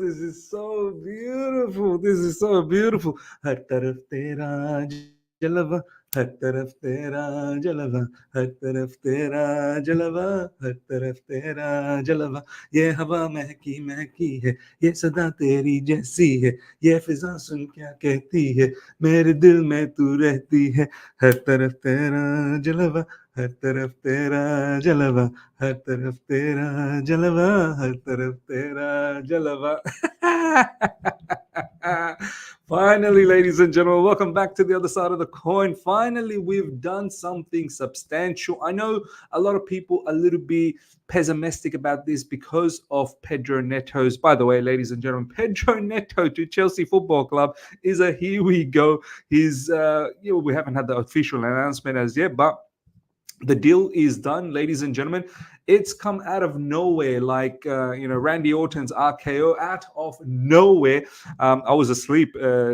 this is so beautiful. This is so beautiful. हर तरफ तेरा जलवा, हर तरफ तेरा जलवा, हर तरफ तेरा जलवा, हर तरफ तेरा जलवा. ये हवा महकी महकी है, ये सदा तेरी जैसी है, ये फिजा सुन क्या कहती है, मेरे दिल में तू रहती है. हर तरफ तेरा जलवा, हर तरफ तेरा जलवा, हर तरफ तेरा जलवा, हर तरफ तेरा जलवा. Finally, ladies and gentlemen, welcome back to the other side of the coin. Finally, we've done something substantial. I know a lot of people a little bit pessimistic about this because of Pedro Neto's. By the way, ladies and gentlemen, Pedro Neto to Chelsea Football Club is a here we go. He's we haven't had the official announcement as yet, but the deal is done, ladies and gentlemen. It's come out of nowhere, like Randy Orton's RKO, out of nowhere. I was asleep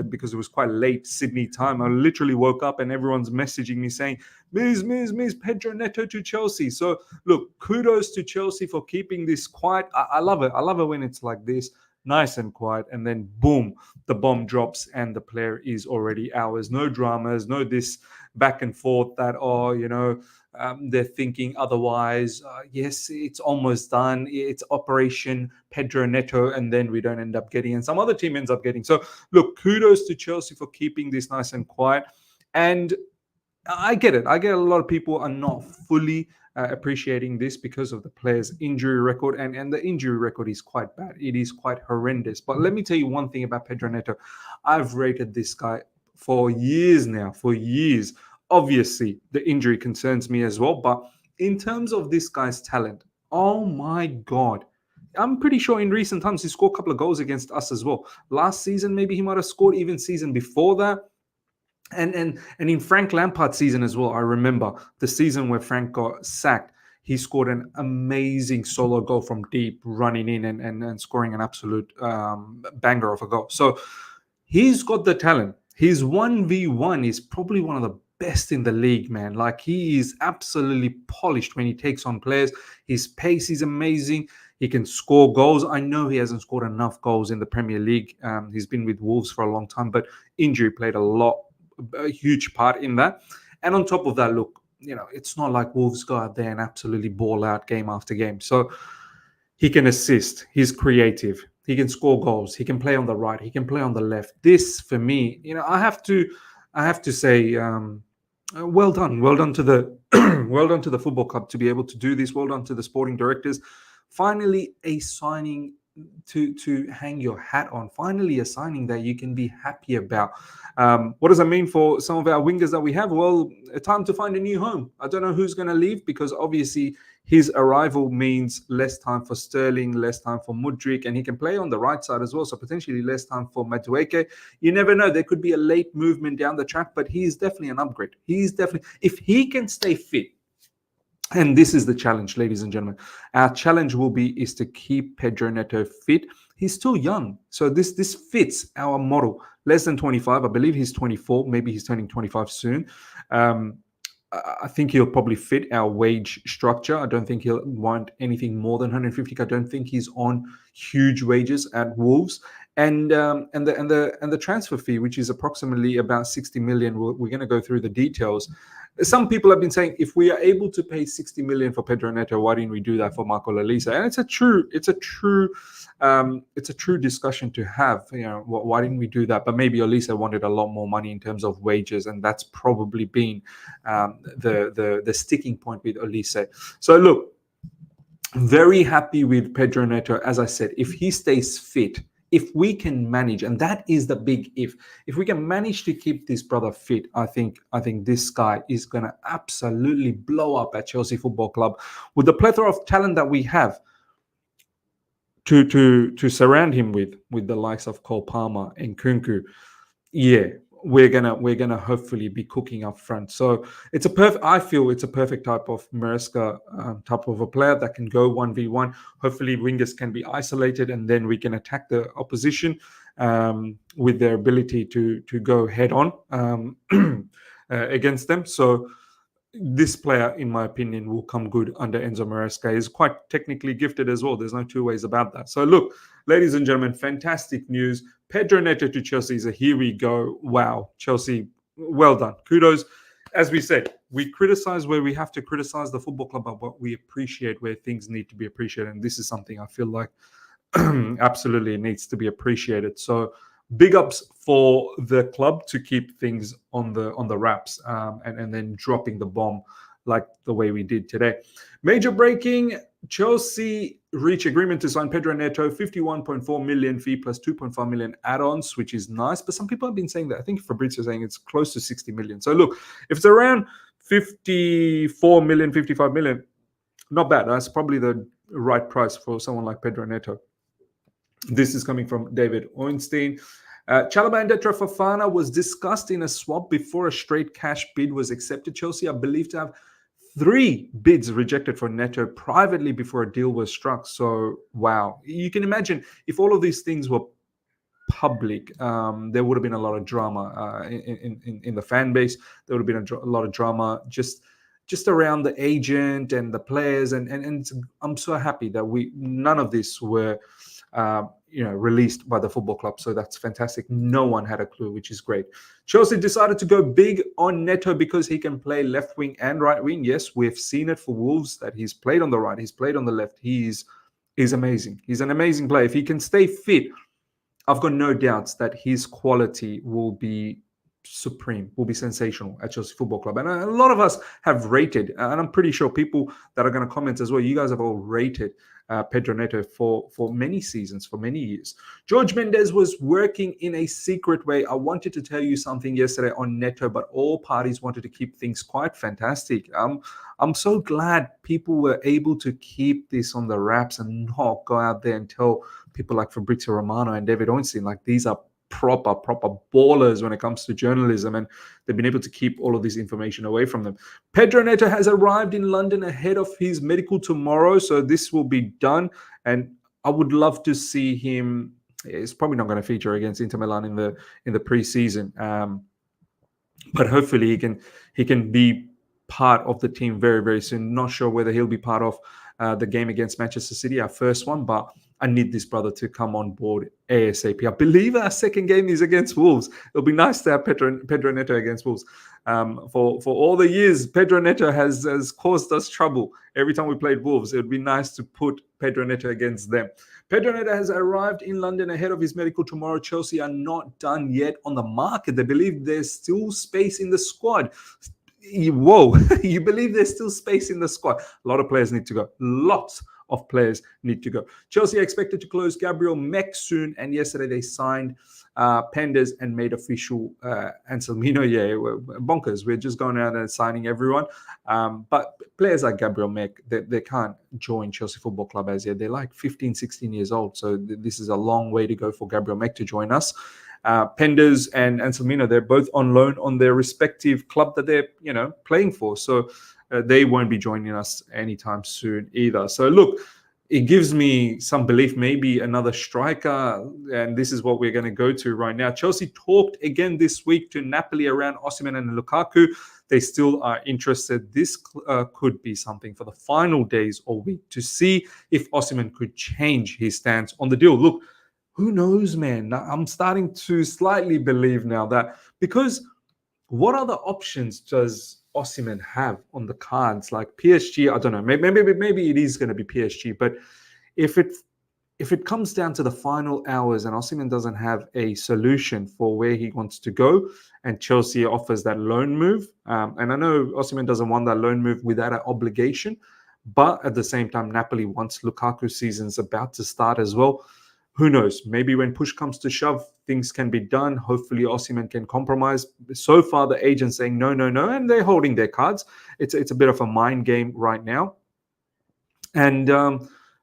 because it was quite late Sydney time. I literally woke up and everyone's messaging me saying, Miz, Pedro Neto to Chelsea. So look, kudos to Chelsea for keeping this quiet. I love it. I love it when it's like this, nice and quiet, and then boom, the bomb drops and the player is already ours. No dramas, no this back and forth that, they're thinking otherwise. Yes, it's almost done. It's Operation Pedro Neto, and then we don't end up getting, and some other team ends up getting. So, look, kudos to Chelsea for keeping this nice and quiet. And I get it. I get a lot of people are not fully appreciating this because of the player's injury record, and the injury record is quite bad. It is quite horrendous. But let me tell you one thing about Pedro Neto. I've rated this guy for years now, for years. Obviously, the injury concerns me as well. But in terms of this guy's talent, oh my God. I'm pretty sure in recent times he scored a couple of goals against us as well. Last season, maybe he might have scored, even season before that. And in Frank Lampard's season as well, I remember the season where Frank got sacked. He scored an amazing solo goal from deep, running in and scoring an absolute banger of a goal. So he's got the talent. His 1v1 is probably one of the best in the league, man. Like, he is absolutely polished when he takes on players. His pace is amazing. He can score goals. I know he hasn't scored enough goals in the Premier League. He's been with Wolves for a long time, but injury played a huge part in that. And on top of that, look, it's not like Wolves go out there and absolutely ball out game after game. So he can assist. He's creative. He can score goals. He can play on the right. He can play on the left. This, for me, I have to say, well done to the well done to the football club to be able to do this. Well done to the sporting directors. Finally, a signing to hang your hat on. Finally, a signing that you can be happy about. What does that mean for some of our wingers that we have? Well, time to find a new home. I don't know who's going to leave, because obviously his arrival means less time for Sterling, less time for Mudryk, and he can play on the right side as well, so potentially less time for Madueke. You never know. There could be a late movement down the track, but he's definitely an upgrade. If he can stay fit, and this is the challenge, ladies and gentlemen. Our challenge is to keep Pedro Neto fit. He's still young, so this fits our model. Less than 25, I believe he's 24. Maybe he's turning 25 soon. I think he'll probably fit our wage structure. I don't think he'll want anything more than 150. I don't think he's on huge wages at Wolves. And the transfer fee, which is approximately about 60 million. We're going to go through the details. Some people have been saying, if we are able to pay 60 million for Pedro Neto, why didn't we do that for Marco Lalisa? And it's a true discussion to have. Why didn't we do that? But maybe Olisa wanted a lot more money in terms of wages, and that's probably been the sticking point with Olise. So look, very happy with Pedro Neto. As I said, if he stays fit, if we can manage, and that is the big if we can manage to keep this brother fit, I think this guy is going to absolutely blow up at Chelsea Football Club with the plethora of talent that we have to surround him with the likes of Cole Palmer and Kunku. Yeah, we're gonna hopefully be cooking up front. So I feel it's a perfect type of Maresca type of a player that can go 1v1. Hopefully wingers can be isolated, and then we can attack the opposition with their ability to go head on against them. So this player, in my opinion, will come good under Enzo Maresca. He's quite technically gifted as well. There's no two ways about that. So look, ladies and gentlemen, fantastic news. Pedro Neto to Chelsea. So here we go. Wow, Chelsea, well done. Kudos. As we said, we criticize where we have to criticize the football club, but we appreciate where things need to be appreciated. And this is something I feel like absolutely needs to be appreciated. So big ups for the club to keep things on the wraps, and then dropping the bomb like the way we did today. Major breaking: Chelsea reach agreement to sign Pedro Neto, 51.4 million fee plus 2.5 million add-ons, which is nice. But some people have been saying that. I think Fabrizio saying it's close to 60 million. So look, if it's around 54 million, 55 million, not bad. That's probably the right price for someone like Pedro Neto. This is coming from David Ornstein. Chalobah and Detra Fofana was discussed in a swap before a straight cash bid was accepted. Chelsea are believed to have 3 bids rejected for Neto privately before a deal was struck. So, wow. You can imagine if all of these things were public, there would have been a lot of drama in the fan base. There would have been a lot of drama just around the agent and the players. And I'm so happy that none of this were released by the football club. So that's fantastic. No one had a clue, which is great. Chelsea decided to go big on Neto because he can play left wing and right wing. Yes, we've seen it for Wolves that he's played on the right, he's played on the left. He's amazing. He's an amazing player. If he can stay fit, I've got no doubts that his quality will be supreme, will be sensational at Chelsea Football Club. And a lot of us have rated, and I'm pretty sure people that are going to comment as well, you guys have all rated Pedro Neto for many seasons, for many years. Jorge Mendes was working in a secret way. I wanted to tell you something yesterday on Neto, but all parties wanted to keep things quite fantastic. I'm so glad people were able to keep this on the wraps and not go out there and tell people like Fabrizio Romano and David Ornstein, like these are proper ballers when it comes to journalism, and they've been able to keep all of this information away from them. Pedro Neto has arrived in London ahead of his medical tomorrow, so this will be done, and I would love to see him. It's probably not going to feature against Inter Milan in the preseason, but hopefully he can be part of the team very, very soon. Not sure whether he'll be part of the game against Manchester City, our first one, but I need this brother to come on board ASAP. I believe our second game is against Wolves. It'll be nice to have Pedro Neto against Wolves. For all the years, Pedro Neto has caused us trouble. Every time we played Wolves, it would be nice to put Pedro Neto against them. Pedro Neto has arrived in London ahead of his medical tomorrow. Chelsea are not done yet on the market. They believe there's still space in the squad. Whoa, you believe there's still space in the squad? A lot of players need to go. Lots of players need to go. Chelsea are expected to close Gabriel Mek soon, and yesterday they signed Pendes and made official Anselmino. Yeah, we're bonkers. We're just going out and signing everyone. But players like Gabriel Mek, they can't join Chelsea Football Club as yet. They're like 15, 16 years old. So this is a long way to go for Gabriel Mek to join us. Pendes and Anselmino, they're both on loan on their respective club that they're playing for. So they won't be joining us anytime soon either. So look, it gives me some belief, maybe another striker, and this is what we're going to go to right now. Chelsea talked again this week to Napoli around Osimhen and Lukaku. They still are interested. This could be something for the final days or week to see if Osimhen could change his stance on the deal. Look, who knows, man? I'm starting to slightly believe now that, because what other options does Osimhen have on the cards? Like PSG, I don't know. Maybe it is going to be PSG. But if it comes down to the final hours and Osimhen doesn't have a solution for where he wants to go, and Chelsea offers that loan move, and I know Osimhen doesn't want that loan move without an obligation, but at the same time, Napoli wants Lukaku's season's about to start as well. Who knows? Maybe when push comes to shove, things can be done. Hopefully, Osimhen can compromise. So far, the agent's saying no, and they're holding their cards. It's a bit of a mind game right now. And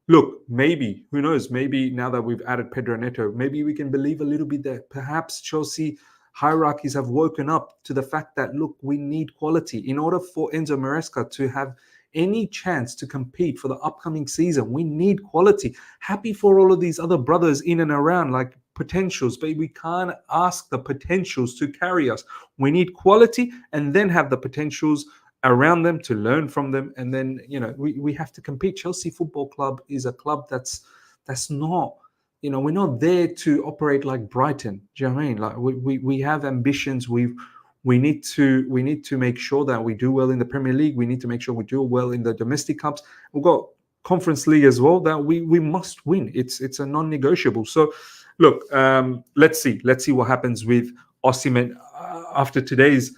look, maybe, who knows? Maybe now that we've added Pedro Neto, maybe we can believe a little bit that perhaps Chelsea hierarchies have woken up to the fact that, look, we need quality. In order for Enzo Maresca to have any chance to compete for the upcoming season, we need quality. Happy for all of these other brothers in and around, like potentials, but we can't ask the potentials to carry us. We need quality and then have the potentials around them, to learn from them, and then we have to compete. Chelsea Football Club is a club that's not, we're not there to operate like Brighton. Do you know what I mean? Like we have ambitions. We need to make sure that we do well in the Premier League. We need to make sure we do well in the domestic cups. We've got Conference League as well that we must win. It's a non-negotiable. So look, let's see what happens with Osimhen after today's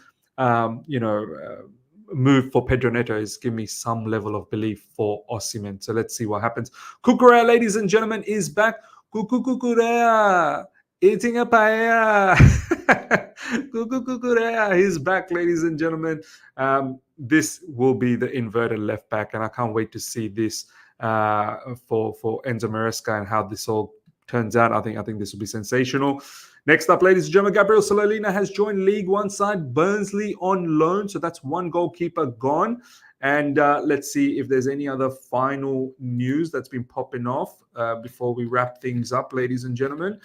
move for Pedro Neto has given me some level of belief for Osimhen. So let's see what happens. Cucurella, ladies and gentlemen, is back. Cucurella eating a paella. Cucurella, he's back, ladies and gentlemen. This will be the inverted left back, and I can't wait to see this for Enzo Maresca and how this all turns out. I think this will be sensational. Next up, ladies and gentlemen, Gabriel Sololina has joined League One side Burnsley on loan. So that's one goalkeeper gone. And let's see if there's any other final news that's been popping off before we wrap things up, ladies and gentlemen.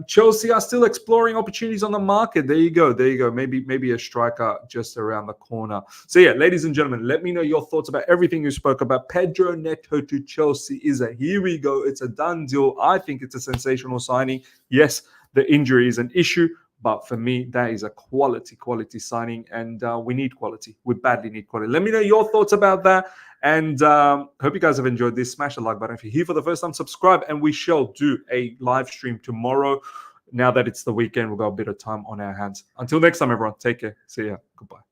Chelsea are still exploring opportunities on the market. There you go. Maybe a striker just around the corner. So yeah, ladies and gentlemen, let me know your thoughts about everything you spoke about. Pedro Neto to Chelsea is here we go. It's a done deal. I think it's a sensational signing. Yes, the injury is an issue, but for me, that is a quality signing, and we need quality. We badly need quality. Let me know your thoughts about that. And hope you guys have enjoyed this. Smash the like button. If you're here for the first time, subscribe. And we shall do a live stream tomorrow. Now that it's the weekend, we've got a bit of time on our hands. Until next time, everyone. Take care. See ya. Goodbye.